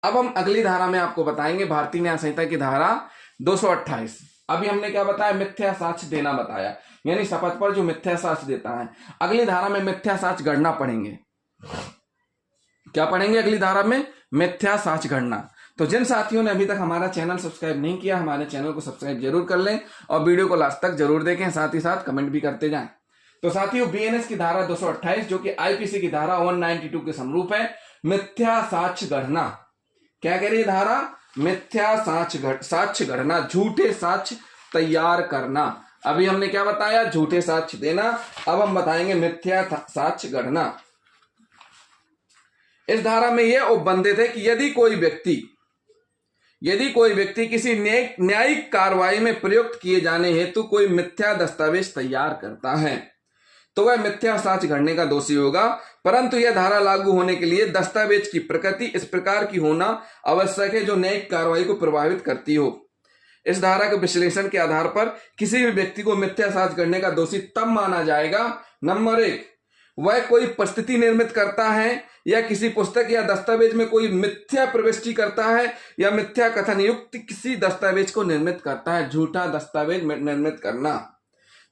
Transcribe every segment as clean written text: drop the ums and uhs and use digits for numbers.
अब हम अगली धारा में आपको बताएंगे भारतीय न्याय संहिता की धारा 228। अभी हमने क्या बताया, मिथ्या साक्ष्य देना बताया, यानी शपथ पर जो मिथ्या साक्ष्य देता है। अगली धारा में मिथ्या साक्ष्य गणना पढ़ेंगे। क्या पढ़ेंगे अगली धारा में? मिथ्या साक्ष्य गणना। तो जिन साथियों ने अभी तक हमारा चैनल सब्सक्राइब नहीं किया, हमारे चैनल को सब्सक्राइब जरूर कर लें और वीडियो को लास्ट तक जरूर देखें, साथ ही साथ कमेंट भी करते जाएं। तो साथियों, बीएनएस की धारा 228 जो कि आईपीसी की धारा 192 के समरूप है, मिथ्या साक्ष्य गणना। क्या कह रही है धारा? मिथ्या साक्ष्य गणना, झूठे साक्ष्य तैयार करना। अभी हमने क्या बताया? झूठे साक्ष्य देना। अब हम बताएंगे मिथ्या साक्ष्य गणना। इस धारा में यह उपबंधित है कि यदि कोई व्यक्ति किसी न्यायिक कार्रवाई में प्रयुक्त किए जाने हेतु कोई मिथ्या दस्तावेज तैयार करता है तो वह मिथ्या साक्ष्य गणने का दोषी होगा, परंतु यह धारा लागू होने के लिए दस्तावेज की प्रकृति इस प्रकार की होना आवश्यक है जो न्यायिक कार्रवाई को प्रभावित करती हो। इस धारा के विश्लेषण के आधार पर किसी भी व्यक्ति को मिथ्या साक्ष्य गणने का दोषी तब माना जाएगा, नंबर 1, वह कोई परिस्थिति निर्मित करता है या किसी पुस्तक या दस्तावेज में कोई मिथ्या प्रविष्टि करता है या मिथ्या कथन युक्त किसी दस्तावेज को निर्मित करता है, झूठा दस्तावेज निर्मित करना।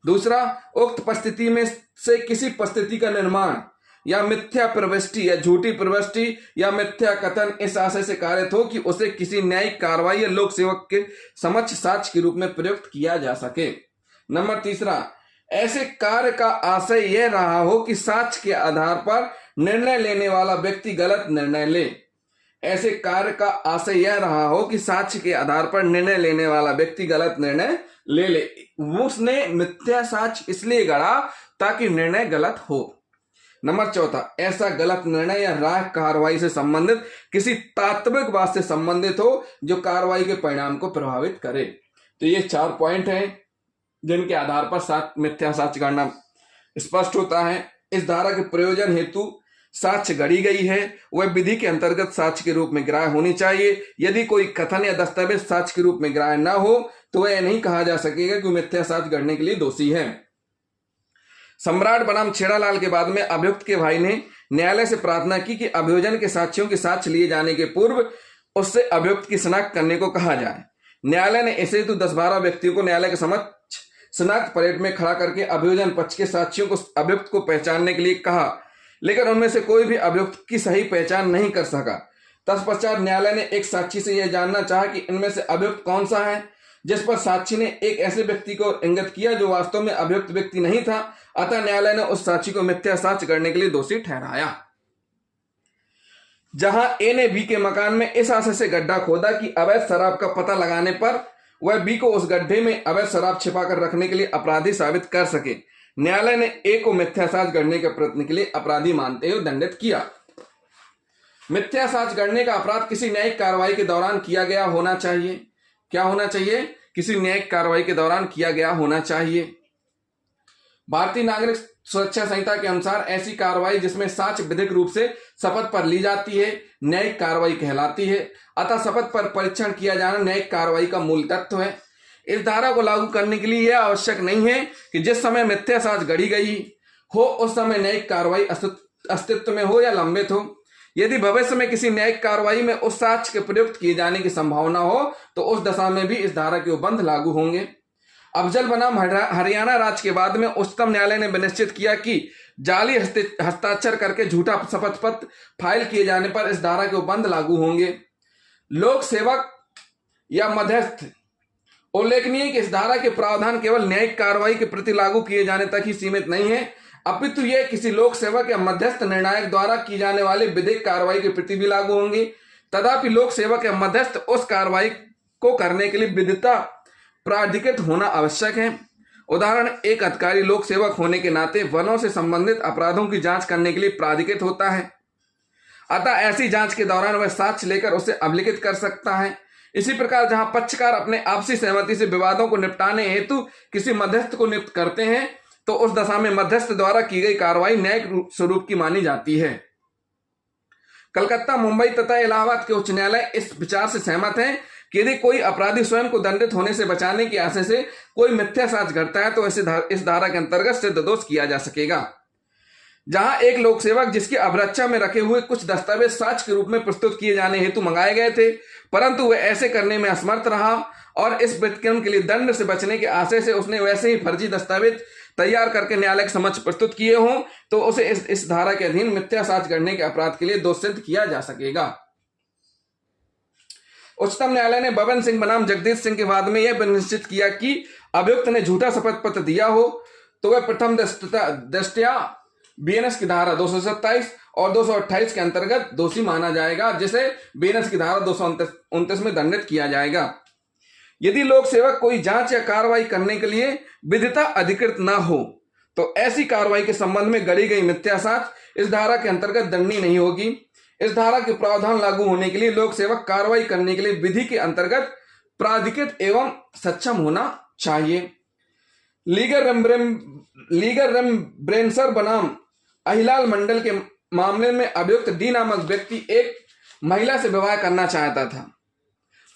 दूसरा, उक्त परिस्थिति में से किसी परिस्थिति का निर्माण या मिथ्या प्रविष्टि या झूठी प्रविष्टि या मिथ्या कथन इस आशय से कारित हो कि उसे किसी न्यायिक कार्रवाई या लोक सेवक के समक्ष साक्ष्य के रूप में प्रयुक्त किया जा सके। नंबर 3, ऐसे कार्य का आशय यह रहा हो कि साक्ष्य के आधार पर निर्णय लेने वाला व्यक्ति गलत निर्णय ले। ऐसे कार्य का आशय यह रहा हो कि साक्ष्य के आधार पर निर्णय लेने वाला व्यक्ति गलत निर्णय ले। उसने मिथ्या साक्ष्य इसलिए गढ़ा ताकि निर्णय गलत हो। नंबर 4, ऐसा गलत निर्णय या राय कार्रवाई से संबंधित किसी तात्विक बात से संबंधित हो जो कार्रवाई के परिणाम को प्रभावित करे। तो ये 4 पॉइंट हैं जिनके आधार पर मिथ्या साक्ष्य गणना स्पष्ट होता है। इस धारा के प्रयोजन हेतु साक्ष्य गढ़ी गई है वह विधि के अंतर्गत साक्ष्य के रूप में ग्राह्य होनी चाहिए। यदि कोई कथन या दस्तावेज साक्ष्य के रूप में ग्राह्य न हो तो वह नहीं कहा जा सकेगा कि मिथ्या साक्ष्य गढ़ने के लिए दोषी है। सम्राट बनाम छेड़ालाल के बाद में अभियुक्त के भाई ने न्यायालय से प्रार्थना की कि अभियोजन के साक्ष्यों के साक्ष्य लिए जाने के पूर्व उससे अभियुक्त की शिनाख्त करने को कहा जाए। न्यायालय ने ऐसे हेतु 10-12 व्यक्तियों को न्यायालय के समक्ष शिनाख्त परेड में खड़ा करके अभियोजन पक्ष के साक्ष्यों को अभियुक्त को पहचानने के लिए कहा, लेकिन उनमें से कोई भी अभियुक्त की सही पहचान नहीं कर सका। तत्पश्चात न्यायालय ने एक साक्षी से यह जानना चाहा कि इनमें से अभियुक्त कौन सा है, जिस पर साक्षी ने एक ऐसे व्यक्ति को इंगित किया जो वास्तव में अभियुक्त व्यक्ति नहीं था। अतः न्यायालय ने उस साक्षी को मिथ्या साक्ष्य करने के लिए दोषी ठहराया। जहां ए ने बी के मकान में इस आशय से गड्ढा खोदा कि अवैध शराब का पता लगाने पर वह बी को उस गड्ढे में अवैध शराब छिपाकर रखने के लिए अपराधी साबित कर सके, न्यायालय ने ए को मिथ्या साक्ष्य गढ़ने के प्रयत्न के लिए अपराधी मानते हुए दंडित किया। मिथ्या साक्ष्य गढ़ने का अपराध किसी न्यायिक कार्रवाई के दौरान किया गया होना चाहिए। क्या होना चाहिए? किसी न्यायिक कार्रवाई के दौरान किया गया होना चाहिए। भारतीय नागरिक सुरक्षा संहिता के अनुसार ऐसी कार्रवाई जिसमें साक्ष्य विधिक रूप से शपथ पर ली जाती है न्यायिक कार्रवाई कहलाती है। अतः शपथ पर परीक्षण किया जाना न्यायिक कार्रवाई का मूल तत्व है। इस धारा को लागू करने के लिए यह आवश्यक नहीं है कि जिस समय मिथ्या साक्ष्य गढ़ी गई हो उस समय न्यायिक कार्रवाई अस्तित्व में हो या लंबित हो। यदि भविष्य में किसी न्यायिक कार्रवाई में उस साक्ष्य के प्रयुक्त किए जाने की संभावना हो तो उस दशा में भी इस धारा के उपबंध लागू होंगे। अफजल बनाम हरियाणा राज्य के बाद में उच्चतम न्यायालय ने विनिश्चित किया कि जाली हस्ताक्षर करके झूठा शपथ पत्र फाइल किए जाने पर इस धारा के उपबंध लागू होंगे। लोक सेवक या मध्यस्थ, उल्लेखनीय कि इस धारा के प्रावधान केवल न्यायिक कार्रवाई के प्रति लागू किए जाने तक ही सीमित नहीं है, अपितु यह किसी लोक सेवक या मध्यस्थ निर्णायक द्वारा की जाने वाली विधिक कार्रवाई के प्रति भी लागू होंगी। तथापि लोक सेवक या मध्यस्थ उस कार्रवाई को करने के लिए विधिता प्राधिकृत होना आवश्यक है। उदाहरण, एक अधिकारी लोक सेवक होने के नाते वनों से संबंधित अपराधों की जांच करने के लिए प्राधिकृत होता है। अतः ऐसी जांच के दौरान वह साक्ष्य लेकर उसे अभिलिखित कर सकता है। इसी प्रकार जहां पक्षकार अपने आपसी सहमति से विवादों को निपटाने हेतु किसी मध्यस्थ को नियुक्त करते हैं तो उस दशा में मध्यस्थ द्वारा की गई कार्रवाई न्यायिक स्वरूप की मानी जाती है। कलकत्ता, मुंबई तथा इलाहाबाद के उच्च न्यायालय इस विचार से सहमत हैं कि यदि कोई अपराधी स्वयं को दंडित होने से बचाने की आशय से कोई मिथ्या साक्ष्य गढ़ता है तो इस धारा के अंतर्गत सिद्ध दोष किया जा सकेगा। जहां एक लोक सेवक जिसकी अभिरक्षा में रखे हुए कुछ दस्तावेज साक्ष्य के रूप में प्रस्तुत किए जाने हेतु मंगाए गए थे, परंतु वह ऐसे करने में असमर्थ रहा और इस व्यतिक्रम के लिए दंड से बचने के आशय से उसने वैसे ही फर्जी दस्तावेज तैयार करके न्यायालय के समक्ष प्रस्तुत किए हों, तो उसे इस धारा के अधीन मिथ्या साक्ष्य गढ़ने के अपराध के लिए दोषी सिद्ध किया जा सकेगा। उच्चतम न्यायालय ने बबन सिंह बनाम जगदीश सिंह के वाद में यह निश्चित किया कि अभियुक्त ने झूठा शपथ पत्र दिया हो तो वह प्रथम दृष्टया बीएनएस की धारा 227 और 228 के अंतर्गत दोषी माना जाएगा, जिसे बीएनएस की धारा 229 में दंडित किया जाएगा। यदि लोक सेवक कोई जांच या कार्रवाई करने के लिए विधिता अधिकृत न हो तो ऐसी कार्रवाई के संबंध में गढ़ी गई मिथ्या साक्ष्य इस धारा के अंतर्गत दंडनीय नहीं होगी। इस धारा के प्रावधान लागू होने के लिए लोक सेवक कार्रवाई करने के लिए विधि के अंतर्गत प्राधिकृत एवं सक्षम होना चाहिए। लीगर रेम्ब्रेंसर बनाम अहिलाल मंडल के मामले में अभियुक्त डी नामक व्यक्ति एक महिला से विवाह करना चाहता था,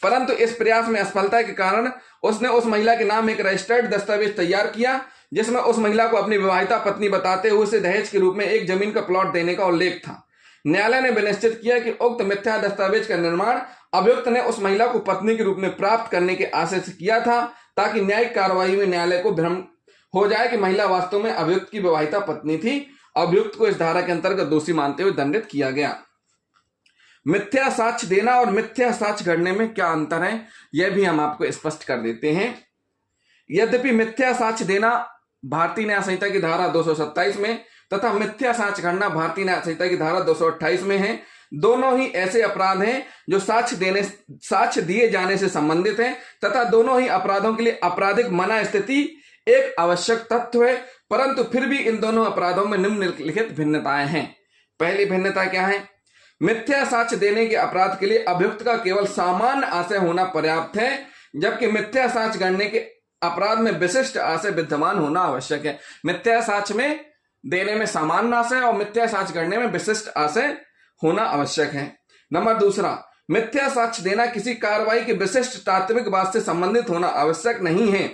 परंतु इस प्रयास में असफलता के कारण उसने उस महिला के नाम एक रजिस्टर्ड दस्तावेज तैयार किया, जिसमें उस महिला को अपनी विवाहिता पत्नी बताते हुए उसे दहेज के रूप में एक जमीन का प्लॉट देने का उल्लेख था। न्यायालय ने निश्चित किया कि उक्त मिथ्या दस्तावेज का निर्माण अभियुक्त ने उस महिला को पत्नी के रूप में प्राप्त करने के आशय से किया था, ताकि न्यायिक कार्रवाई में न्यायालय को भ्रम हो जाए कि महिला वास्तव में अभियुक्त की विवाहिता पत्नी थी। अभियुक्त को इस धारा के अंतर्गत दोषी मानते हुए दंडित किया गया। मिथ्या साक्ष्य देना और मिथ्या साक्ष्य गढ़ने में क्या अंतर है, यह भी हम आपको स्पष्ट कर देते हैं। यद्यपि मिथ्या साक्ष्य देना भारतीय न्याय संहिता की धारा 227 में तथा मिथ्या साक्ष्य गढ़ना भारतीय न्याय संहिता की धारा 228 में है, दोनों ही ऐसे अपराध हैं जो साक्ष्य दिए जाने से संबंधित हैं तथा दोनों ही अपराधों के लिए आपराधिक मना स्थिति एक आवश्यक तत्व है, परंतु फिर भी इन दोनों अपराधों में निम्नलिखित भिन्नताएं हैं। पहली भिन्नता क्या है? मिथ्या साक्ष्य देने के अपराध के लिए अभियुक्त का केवल सामान्य आशय होना पर्याप्त है, जबकि मिथ्या साक्ष्य गढ़ने के अपराध में विशिष्ट आशय विद्यमान होना आवश्यक है। मिथ्या साक्ष्य में देने में सामान्य आशय और मिथ्या साक्ष्य गढ़ने में विशिष्ट आशय होना आवश्यक है। नंबर दूसरा, मिथ्या साक्ष्य देना किसी कार्रवाई के विशिष्ट तात्विक बात से संबंधित होना आवश्यक नहीं है।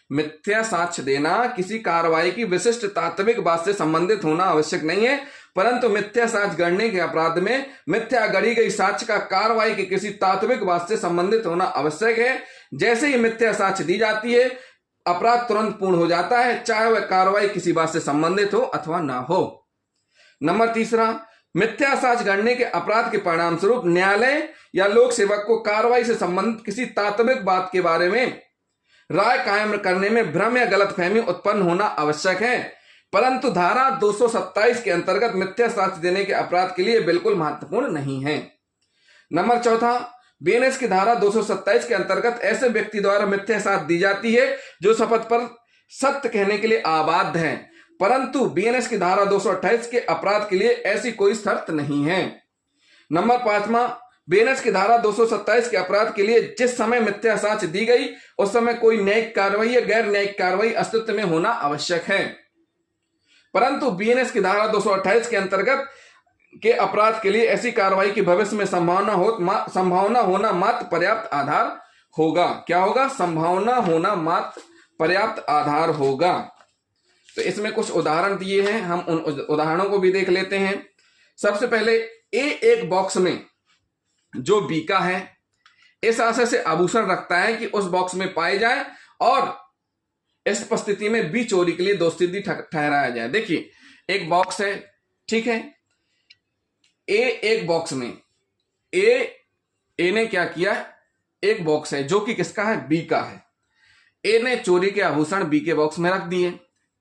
मिथ्या साक्ष्य देना किसी कार्रवाई की विशिष्ट तात्विक बात से संबंधित होना आवश्यक नहीं है, परंतु मिथ्या साक्ष्य गढ़ने के अपराध में मिथ्या गढ़ी गई साक्ष्य का कार्रवाई के किसी तात्विक बात से संबंधित होना आवश्यक है। जैसे ही मिथ्या साक्ष्य दी जाती है, अपराध तुरंत पूर्ण हो जाता है, चाहे वह कार्रवाई किसी बात से संबंधित हो अथवा ना हो। नंबर तीसरा, मिथ्या साक्ष्य गढ़ने के अपराध के परिणाम स्वरूप न्यायालय या लोक सेवक को कार्रवाई से संबंधित किसी तात्विक बात के बारे में राय कायम करने में भ्रम या गलतफहमी उत्पन्न होना आवश्यक है, परंतु धारा 227 के अंतर्गत मिथ्या साक्ष्य देने के अपराध के लिए बिल्कुल महत्वपूर्ण नहीं है। नंबर चौथा, बीएनएस की धारा 227 के अंतर्गत ऐसे व्यक्ति द्वारा मिथ्या साक्ष्य दी जाती है जो शपथ पर सत्य कहने के लिए आबाद्ध है, परंतु बीएनएस की धारा 228 के अपराध के लिए ऐसी कोई शर्त नहीं है। नंबर पांचवा, बीएनएस की धारा 227 के अपराध के लिए जिस समय मिथ्या साक्ष्य दी गई उस समय कोई न्यायिक कार्रवाई या गैर न्यायिक कार्रवाई अस्तित्व में होना आवश्यक है, परंतु बीएनएस की धारा 228 के अंतर्गत के अपराध के लिए ऐसी कार्रवाई की भविष्य में संभावना होना मात्र पर्याप्त आधार होगा। क्या होगा? संभावना होना मात्र पर्याप्त आधार होगा। तो इसमें कुछ उदाहरण दिए हैं, हम उन उदाहरणों को भी देख लेते हैं। सबसे पहले एक बॉक्स में जो बीका है इस आशय से आभूषण रखता है कि उस बॉक्स में पाए जाए और इस परिस्थिति में बी चोरी के लिए दोषी ठहराया जाए। देखिए, एक बॉक्स है, ठीक है, एक बॉक्स में ए ने क्या किया, एक बॉक्स है जो कि किसका है? बी का है। ए ने चोरी के आभूषण बी के बॉक्स में रख दिए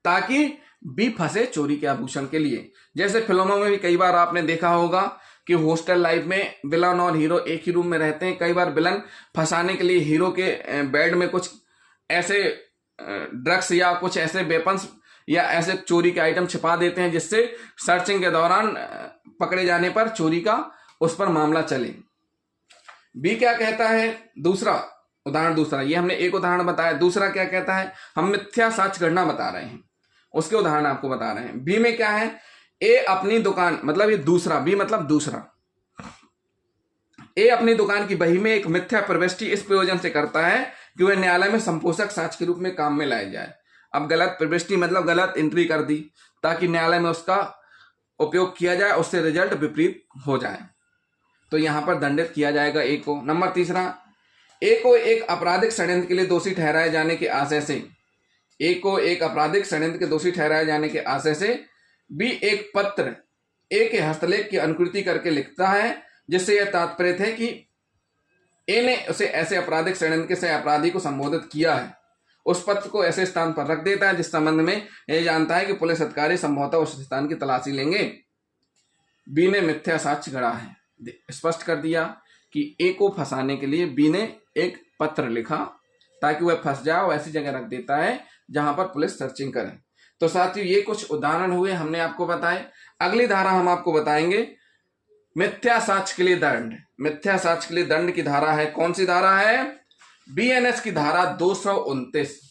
ताकि बी फंसे चोरी के आभूषण के लिए। जैसे फिल्मों में भी कई बार आपने देखा होगा कि हॉस्टल लाइफ में विलन और हीरो एक ही रूम में रहते हैं। कई बार विलन फंसाने के लिए हीरो के बेड में कुछ ऐसे ड्रग्स या कुछ ऐसे वेपन्स या ऐसे चोरी के आइटम छिपा देते हैं जिससे सर्चिंग के दौरान पकड़े जाने पर चोरी का उस पर मामला चले। बी क्या कहता है? दूसरा, ये हमने एक उदाहरण बताया। दूसरा क्या कहता है? हम मिथ्या साक्ष्य गढ़ना बता रहे हैं, उसके उदाहरण आपको बता रहे हैं। बी में क्या है? ए अपनी दुकान, मतलब ये दूसरा, बी मतलब दूसरा, ए अपनी दुकान की बही में एक मिथ्या प्रविष्टि इस प्रयोजन से करता है कि वह न्यायालय में संपोषक साक्ष्य के रूप में काम में लाया जाए। अब गलत प्रविष्टि मतलब गलत एंट्री कर दी ताकि न्यायालय में उसका उपयोग किया जाए उससे रिजल्ट विपरीत हो जाए तो यहां पर दंडित किया जाएगा ए को। नंबर तीसरा, ए को एक आपराधिक षड्यंत्र के लिए दोषी ठहराए जाने के आशय से, ए को एक आपराधिक षड्यंत्र के दोषी ठहराए जाने के आशय से बी एक पत्र ए के हस्तलेख की अनुकृति करके लिखता है जिससे यह तात्पर्य है कि ए ने उसे ऐसे आपराधिक षड्यंत्र से अपराधी को संबोधित किया है। उस पत्र को ऐसे स्थान पर रख देता है जिस संबंध में यह जानता है कि पुलिस अधिकारी संभवतः उस स्थान की तलाशी लेंगे। बी ने मिथ्या साक्ष्य गढ़ा है, स्पष्ट कर दिया कि ए को फंसाने के लिए बी ने एक पत्र लिखा ताकि वह फंस जाए और ऐसी जगह रख देता है जहां पर पुलिस सर्चिंग करे। तो साथियों ये कुछ उदाहरण हुए हमने आपको बताए। अगली धारा हम आपको बताएंगे मिथ्या साक्ष्य के लिए दंड। मिथ्या साक्ष्य के लिए दंड की धारा है, कौन सी धारा है? बीएनएस की धारा 229।